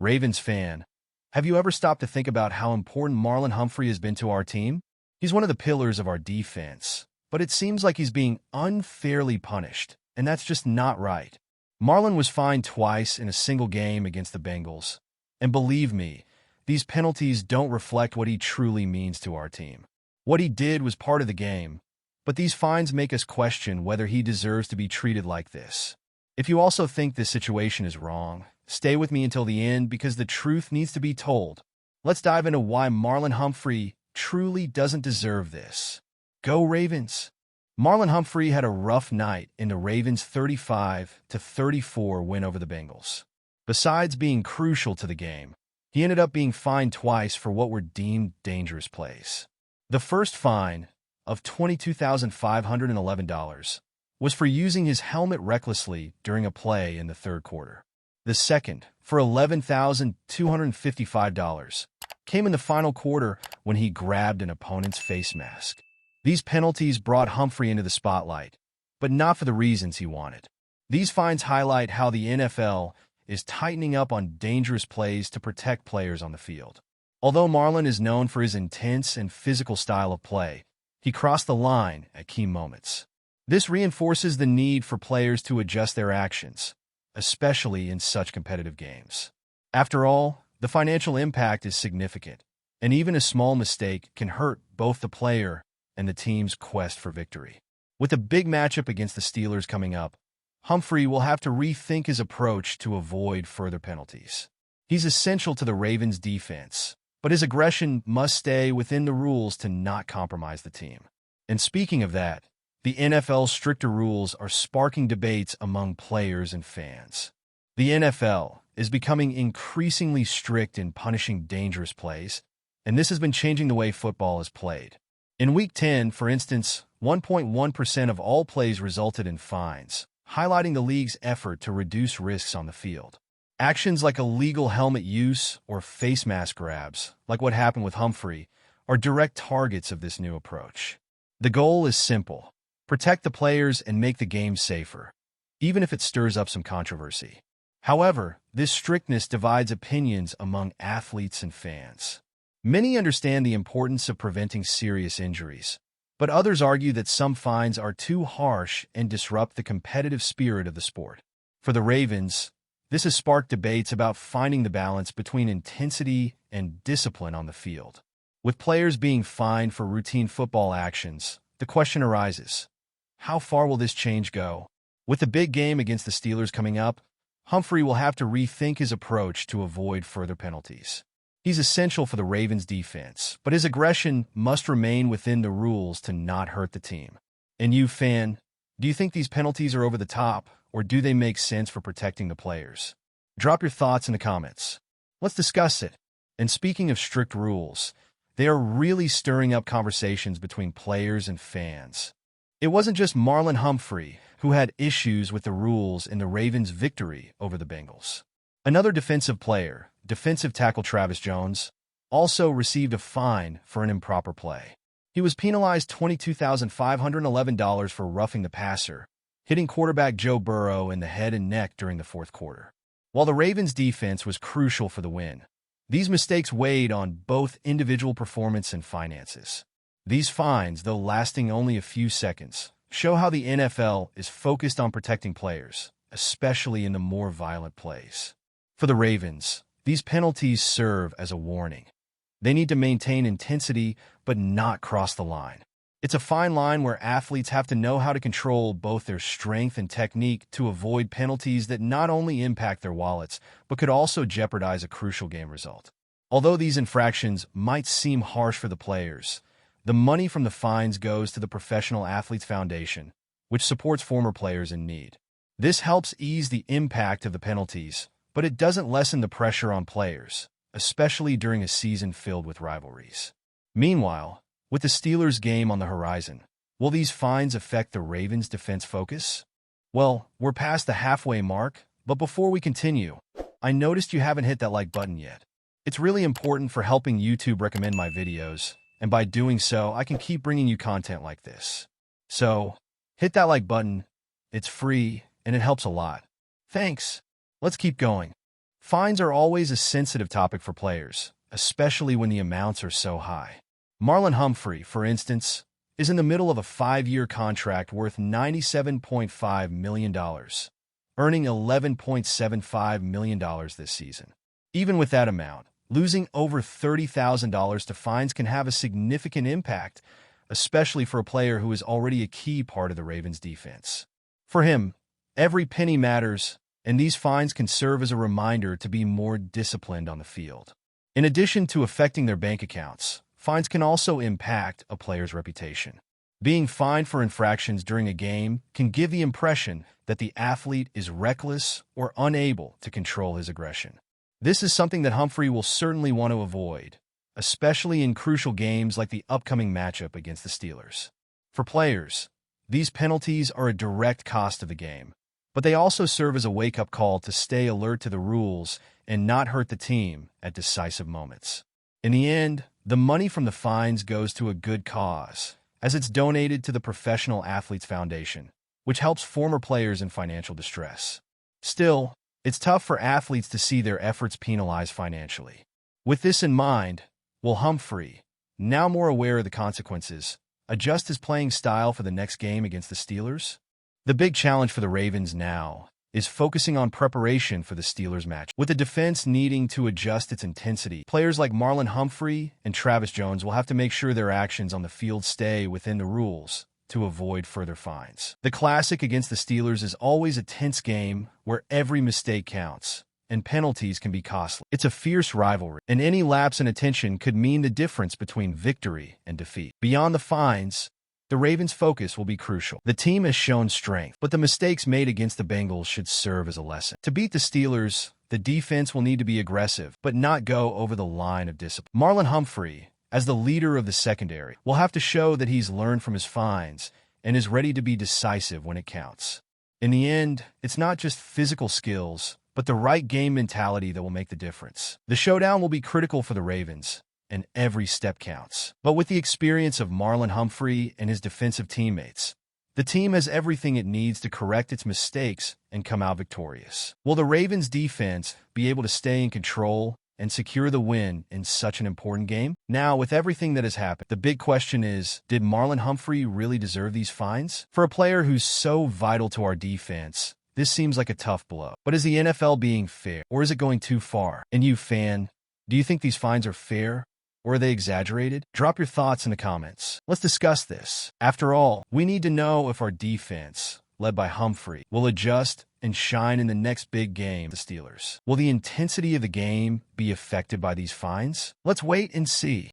Ravens fan, have you ever stopped to think about how important Marlon Humphrey has been to our team? He's one of the pillars of our defense, but it seems like he's being unfairly punished, and that's just not right. Marlon was fined twice in a single game against the Bengals, and believe me, these penalties don't reflect what he truly means to our team. What he did was part of the game, but these fines make us question whether he deserves to be treated like this. If you also think this situation is wrong, stay with me until the end because the truth needs to be told. Let's dive into why Marlon Humphrey truly doesn't deserve this. Go Ravens! Marlon Humphrey had a rough night in the Ravens' 35-34 win over the Bengals. Besides being crucial to the game, he ended up being fined twice for what were deemed dangerous plays. The first fine, of $22,511, was for using his helmet recklessly during a play in the third quarter. The second, for $11,255, came in the final quarter when he grabbed an opponent's face mask. These penalties brought Humphrey into the spotlight, but not for the reasons he wanted. These fines highlight how the NFL is tightening up on dangerous plays to protect players on the field. Although Marlon is known for his intense and physical style of play, he crossed the line at key moments. This reinforces the need for players to adjust their actions, especially in such competitive games. After all, the financial impact is significant, and even a small mistake can hurt both the player and the team's quest for victory. With a big matchup against the Steelers coming up, Humphrey will have to rethink his approach to avoid further penalties. He's essential to the Ravens' defense, but his aggression must stay within the rules to not compromise the team. And speaking of that, the NFL's stricter rules are sparking debates among players and fans. The NFL is becoming increasingly strict in punishing dangerous plays, and this has been changing the way football is played. In Week 10, for instance, 1.1% of all plays resulted in fines, highlighting the league's effort to reduce risks on the field. Actions like illegal helmet use or face mask grabs, like what happened with Humphrey, are direct targets of this new approach. The goal is simple: protect the players and make the game safer, even if it stirs up some controversy. However, this strictness divides opinions among athletes and fans. Many understand the importance of preventing serious injuries, but others argue that some fines are too harsh and disrupt the competitive spirit of the sport. For the Ravens, this has sparked debates about finding the balance between intensity and discipline on the field. With players being fined for routine football actions, the question arises: how far will this change go? With the big game against the Steelers coming up, Humphrey will have to rethink his approach to avoid further penalties. He's essential for the Ravens' defense, but his aggression must remain within the rules to not hurt the team. And you, fan, do you think these penalties are over the top, or do they make sense for protecting the players? Drop your thoughts in the comments. Let's discuss it. And speaking of strict rules, they are really stirring up conversations between players and fans. It wasn't just Marlon Humphrey who had issues with the rules in the Ravens' victory over the Bengals. Another defensive player, defensive tackle Travis Jones, also received a fine for an improper play. He was penalized $22,511 for roughing the passer, hitting quarterback Joe Burrow in the head and neck during the fourth quarter. While the Ravens' defense was crucial for the win, these mistakes weighed on both individual performance and finances. These fines, though lasting only a few seconds, show how the NFL is focused on protecting players, especially in the more violent plays. For the Ravens, these penalties serve as a warning. They need to maintain intensity but not cross the line. It's a fine line where athletes have to know how to control both their strength and technique to avoid penalties that not only impact their wallets, but could also jeopardize a crucial game result. Although these infractions might seem harsh for the players, the money from the fines goes to the Professional Athletes Foundation, which supports former players in need. This helps ease the impact of the penalties, but it doesn't lessen the pressure on players, especially during a season filled with rivalries. Meanwhile, with the Steelers' game on the horizon, will these fines affect the Ravens' defense focus? Well, we're past the halfway mark, but before we continue, I noticed you haven't hit that like button yet. It's really important for helping YouTube recommend my videos, and by doing so, I can keep bringing you content like this. So, hit that like button. It's free, and it helps a lot. Thanks. Let's keep going. Fines are always a sensitive topic for players, especially when the amounts are so high. Marlon Humphrey, for instance, is in the middle of a 5-year contract worth $97.5 million, earning $11.75 million this season. Even with that amount, losing over $30,000 to fines can have a significant impact, especially for a player who is already a key part of the Ravens' defense. For him, every penny matters, and these fines can serve as a reminder to be more disciplined on the field. In addition to affecting their bank accounts, fines can also impact a player's reputation. Being fined for infractions during a game can give the impression that the athlete is reckless or unable to control his aggression. This is something that Humphrey will certainly want to avoid, especially in crucial games like the upcoming matchup against the Steelers. For players, these penalties are a direct cost of the game, but they also serve as a wake-up call to stay alert to the rules and not hurt the team at decisive moments. In the end, the money from the fines goes to a good cause, as it's donated to the Professional Athletes Foundation, which helps former players in financial distress. Still, it's tough for athletes to see their efforts penalized financially. With this in mind, will Humphrey, now more aware of the consequences, adjust his playing style for the next game against the Steelers? The big challenge for the Ravens now is focusing on preparation for the Steelers match. With the defense needing to adjust its intensity, players like Marlon Humphrey and Travis Jones will have to make sure their actions on the field stay within the rules to avoid further fines. The Classic against the Steelers is always a tense game where every mistake counts, and penalties can be costly. It's a fierce rivalry, and any lapse in attention could mean the difference between victory and defeat. Beyond the fines, the Ravens' focus will be crucial. The team has shown strength, but the mistakes made against the Bengals should serve as a lesson. To beat the Steelers, the defense will need to be aggressive, but not go over the line of discipline. Marlon Humphrey, as the leader of the secondary, will have to show that he's learned from his fines and is ready to be decisive when it counts. In the end, it's not just physical skills, but the right game mentality that will make the difference. The showdown will be critical for the Ravens, and every step counts. But with the experience of Marlon Humphrey and his defensive teammates, the team has everything it needs to correct its mistakes and come out victorious. Will the Ravens' defense be able to stay in control and secure the win in such an important game? Now, with everything that has happened, the big question is, did Marlon Humphrey really deserve these fines? For a player who's so vital to our defense, this seems like a tough blow. But is the NFL being fair, or is it going too far? And you, fan, do you think these fines are fair? Or are they exaggerated? Drop your thoughts in the comments. Let's discuss this. After all, we need to know if our defense, led by Humphrey, will adjust and shine in the next big game, the Steelers. Will the intensity of the game be affected by these fines? Let's wait and see.